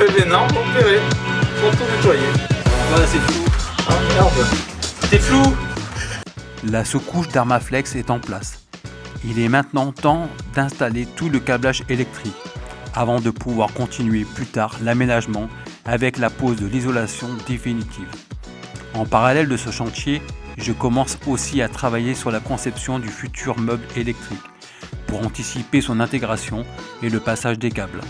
fait les normes opérées. Faut tout nettoyer. Voilà, c'est flou. Ah merde. C'est flou. La sous-couche d'Armaflex est en place. Il est maintenant temps d'installer tout le câblage électrique avant de pouvoir continuer plus tard l'aménagement avec la pose de l'isolation définitive. En parallèle de ce chantier, je commence aussi à travailler sur la conception du futur meuble électrique pour anticiper son intégration et le passage des câbles.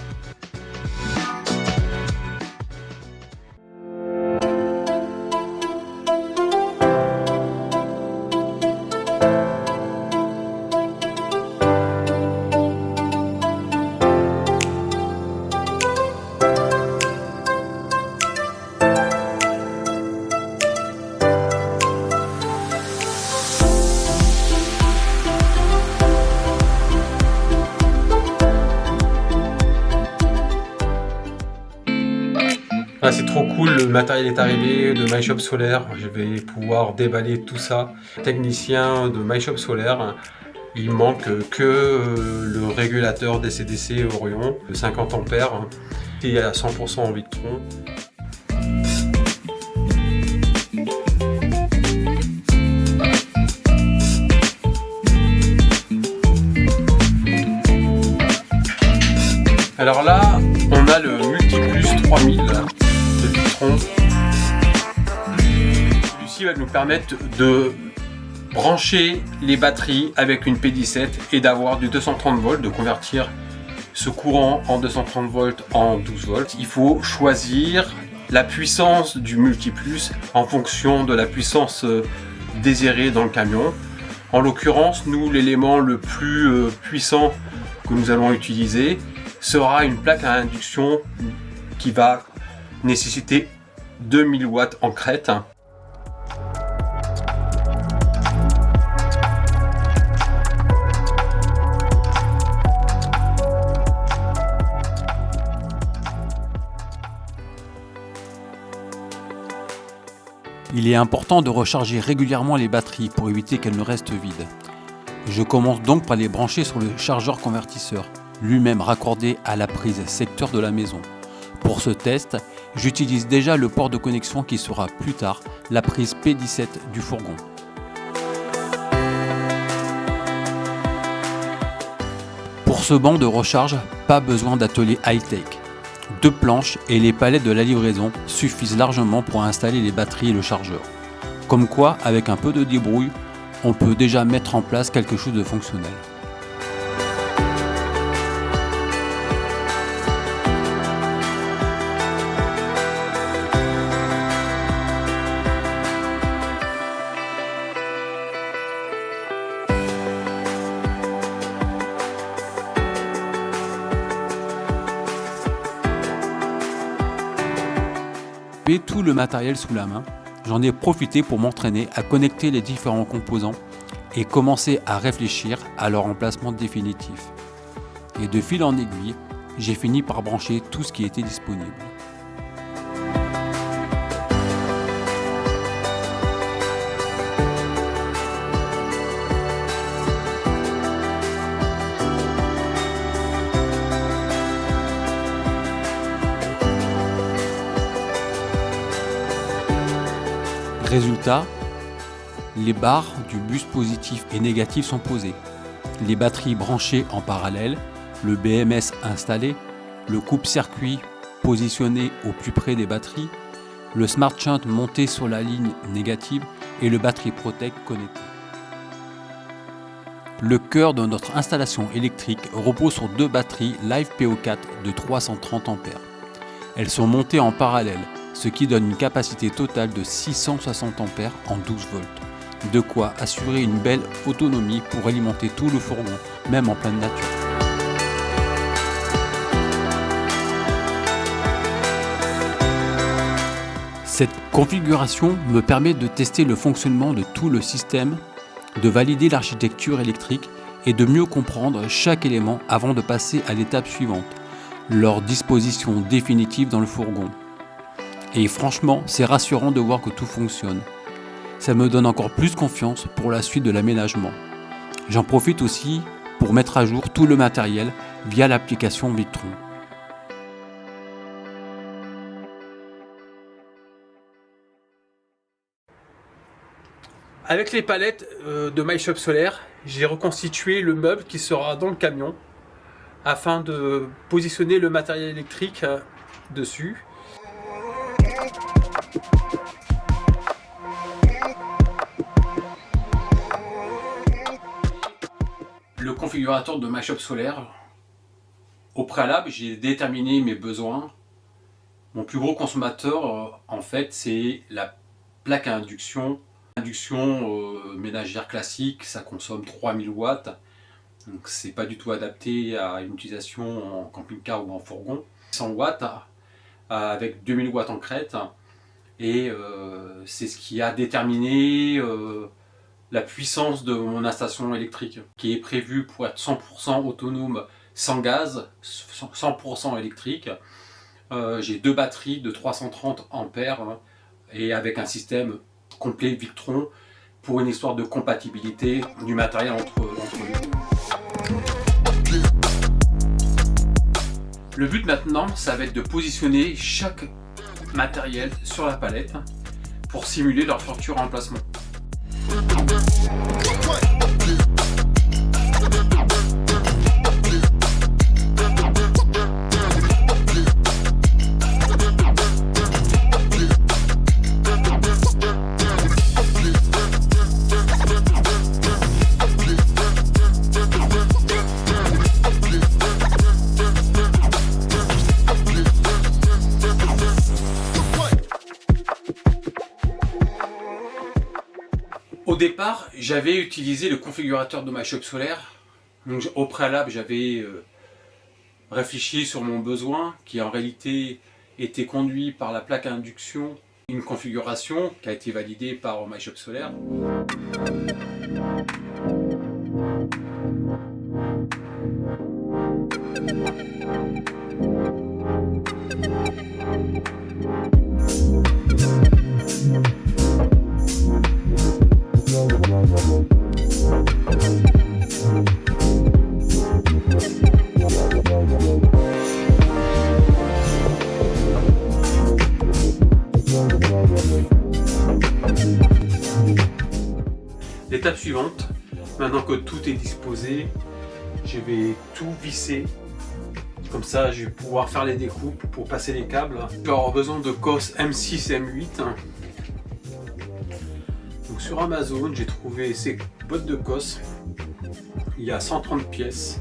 Ah, c'est trop cool, le matériel est arrivé de MyShop Solaire. Je vais pouvoir déballer tout ça. Technicien de MyShop Solaire, il manque que le régulateur DC-DC Orion de 50 ampères qui est à 100% en Victron. Alors là, on a le Multiplus 3000 de Victron. Celui-ci va nous permettre de brancher les batteries avec une P17 et d'avoir du 230 volts, de convertir ce courant en 230 volts en 12 volts. Il faut choisir la puissance du Multiplus en fonction de la puissance désirée dans le camion. En l'occurrence, nous, l'élément le plus puissant que nous allons utiliser sera une plaque à induction qui va nécessiter 2000 watts en crête. Il est important de recharger régulièrement les batteries pour éviter qu'elles ne restent vides. Je commence donc par les brancher sur le chargeur convertisseur, lui-même raccordé à la prise secteur de la maison. Pour ce test, j'utilise déjà le port de connexion qui sera plus tard la prise P17 du fourgon. Pour ce banc de recharge, pas besoin d'atelier high-tech. 2 planches et les palettes de la livraison suffisent largement pour installer les batteries et le chargeur. Comme quoi, avec un peu de débrouille, on peut déjà mettre en place quelque chose de fonctionnel. Tout le matériel sous la main, j'en ai profité pour m'entraîner à connecter les différents composants et commencer à réfléchir à leur emplacement définitif. Et de fil en aiguille, j'ai fini par brancher tout ce qui était disponible. Résultat, les barres du bus positif et négatif sont posées, les batteries branchées en parallèle, le BMS installé, le coupe-circuit positionné au plus près des batteries, le Smart Shunt monté sur la ligne négative et le Battery Protect connecté. Le cœur de notre installation électrique repose sur 2 batteries Live PO4 de 330 A. Elles sont montées en parallèle, ce qui donne une capacité totale de 660 A en 12 volts. De quoi assurer une belle autonomie pour alimenter tout le fourgon, même en pleine nature. Cette configuration me permet de tester le fonctionnement de tout le système, de valider l'architecture électrique et de mieux comprendre chaque élément avant de passer à l'étape suivante, leur disposition définitive dans le fourgon. Et franchement, c'est rassurant de voir que tout fonctionne. Ça me donne encore plus confiance pour la suite de l'aménagement. J'en profite aussi pour mettre à jour tout le matériel via l'application Victron. Avec les palettes de MyShop Solaire, j'ai reconstitué le meuble qui sera dans le camion afin de positionner le matériel électrique dessus. Le configurateur de MyShop Solaire, au préalable, j'ai déterminé mes besoins. Mon plus gros consommateur, en fait, c'est la plaque à induction. Induction ménagère classique, ça consomme 3000 watts. Donc c'est pas du tout adapté à une utilisation en camping-car ou en fourgon. 100 watts avec 2000 watts en crête. Et c'est ce qui a déterminé la puissance de mon installation électrique, qui est prévue pour être 100% autonome sans gaz, 100% électrique. J'ai 2 batteries de 330 ampères et avec un système complet Victron pour une histoire de compatibilité du matériel entre nous. Le but maintenant, ça va être de positionner chaque matériel sur la palette pour simuler leur futur emplacement. Au départ, j'avais utilisé le configurateur de MyShop Solaire. Donc, au préalable, j'avais réfléchi sur mon besoin, qui en réalité était conduit par la plaque à induction. Une configuration qui a été validée par MyShop Solaire. L'étape suivante, maintenant que tout est disposé, je vais tout visser. Comme ça, je vais pouvoir faire les découpes pour passer les câbles. Je vais avoir besoin de COS M6 et M8. Donc sur Amazon, j'ai trouvé ces boîtes de COS. Il y a 130 pièces.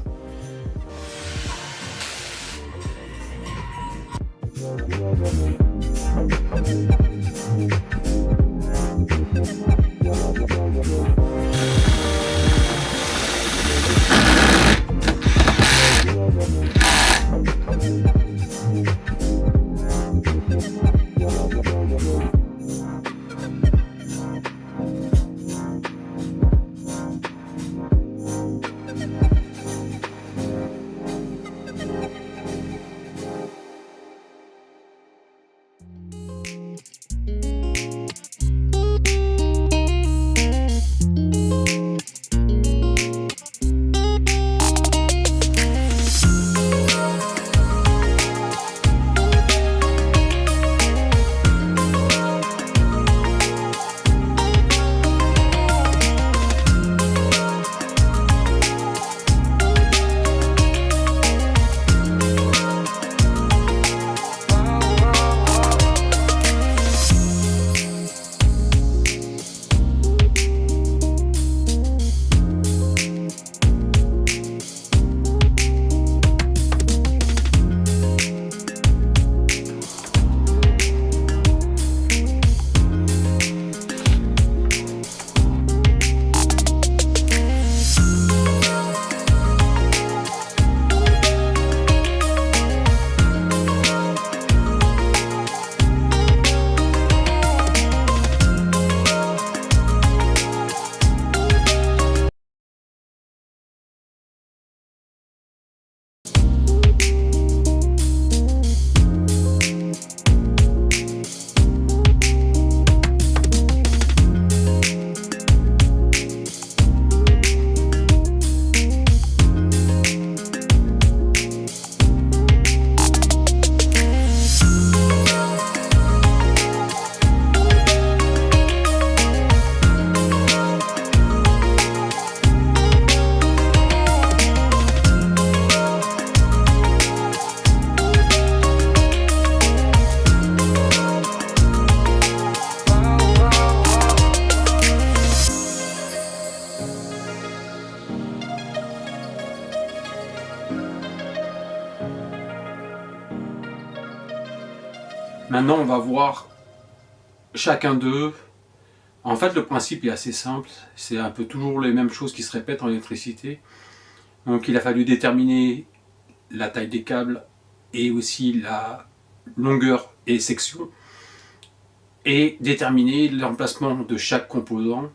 Maintenant, on va voir chacun d'eux. En fait, le principe est assez simple. C'est un peu toujours les mêmes choses qui se répètent en électricité. Donc, il a fallu déterminer la taille des câbles et aussi la longueur et section, et déterminer l'emplacement de chaque composant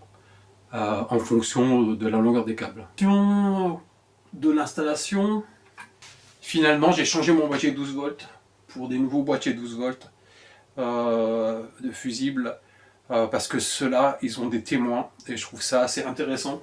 en fonction de la longueur des câbles. De l'installation, finalement j'ai changé mon boîtier 12 volts pour des nouveaux boîtiers 12 volts de fusibles parce que ceux-là ils ont des témoins et je trouve ça assez intéressant.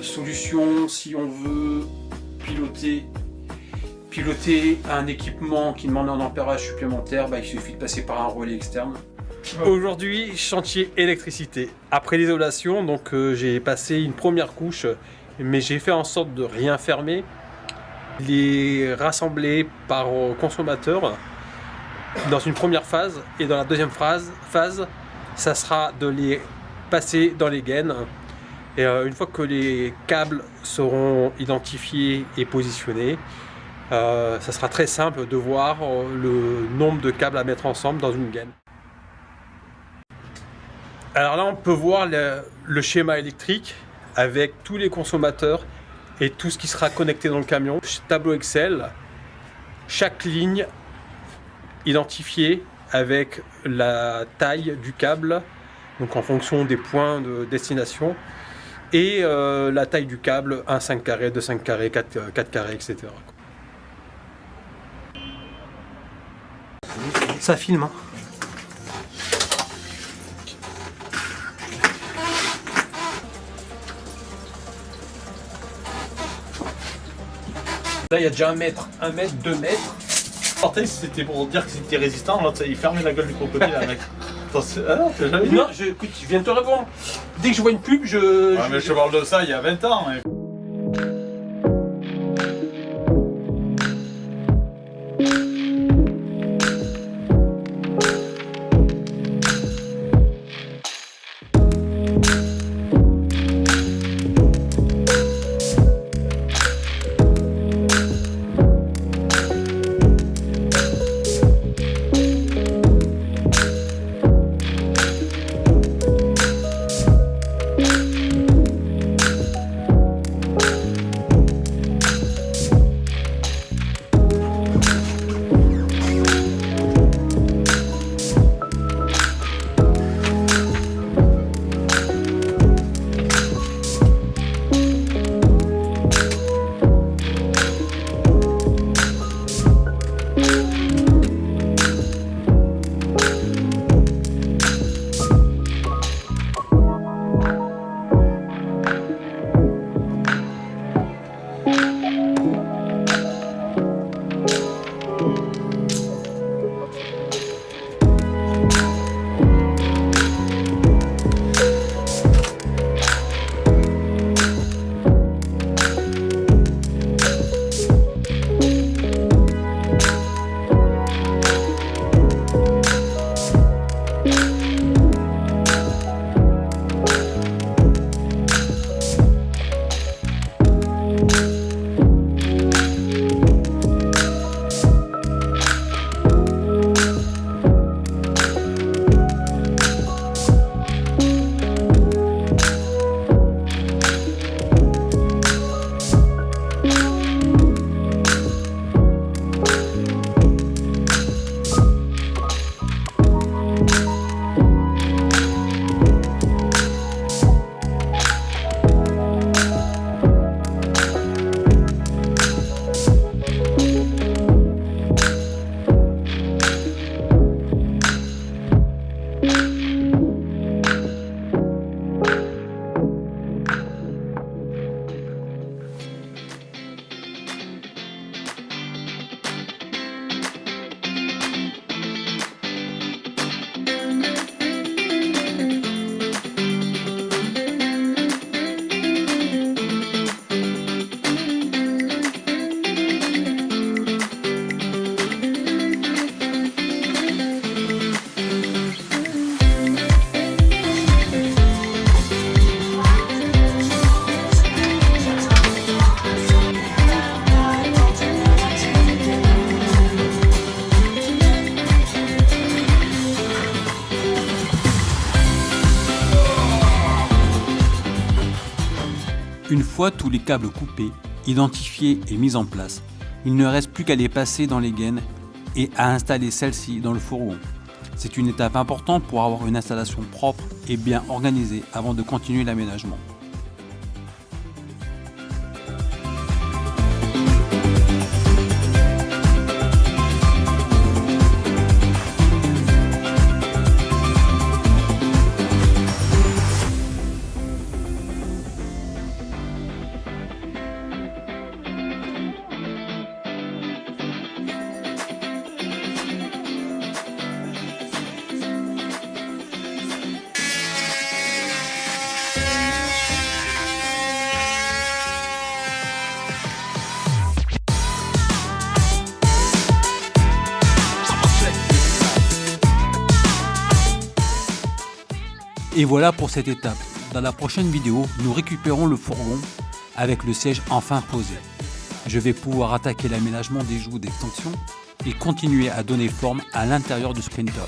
Solution si on veut piloter un équipement qui demande un ampérage supplémentaire, il suffit de passer par un relais externe. Aujourd'hui, chantier électricité. Après l'isolation, donc j'ai passé une première couche, mais j'ai fait en sorte de rien fermer. Les rassembler par consommateur dans une première phase, et dans la deuxième phase, ça sera de les passer dans les gaines. Et une fois que les câbles seront identifiés et positionnés, ça sera très simple de voir le nombre de câbles à mettre ensemble dans une gaine. Alors là, on peut voir le schéma électrique avec tous les consommateurs et tout ce qui sera connecté dans le camion. Tableau Excel, chaque ligne identifiée avec la taille du câble, donc en fonction des points de destination. Et la taille du câble, 1 5 carrés, 2 5 carrés, 4 carrés, etc. Ça filme, hein. Là, il y a déjà 1 mètre, 1 mètre, 2 mètres. C'était pour dire que c'était résistant, là, il fermait la gueule du crocodile, là, mec. Ah non, t'as jamais vu? Non, écoute, je viens de te répondre. Dès que je vois une pub, mais je parle de ça il y a 20 ans. Mec. Une fois tous les câbles coupés, identifiés et mis en place, il ne reste plus qu'à les passer dans les gaines et à installer celles-ci dans le fourgon. C'est une étape importante pour avoir une installation propre et bien organisée avant de continuer l'aménagement. Et voilà pour cette étape. Dans la prochaine vidéo, nous récupérons le fourgon avec le siège enfin posé. Je vais pouvoir attaquer l'aménagement des joues d'extension et continuer à donner forme à l'intérieur du Sprinter.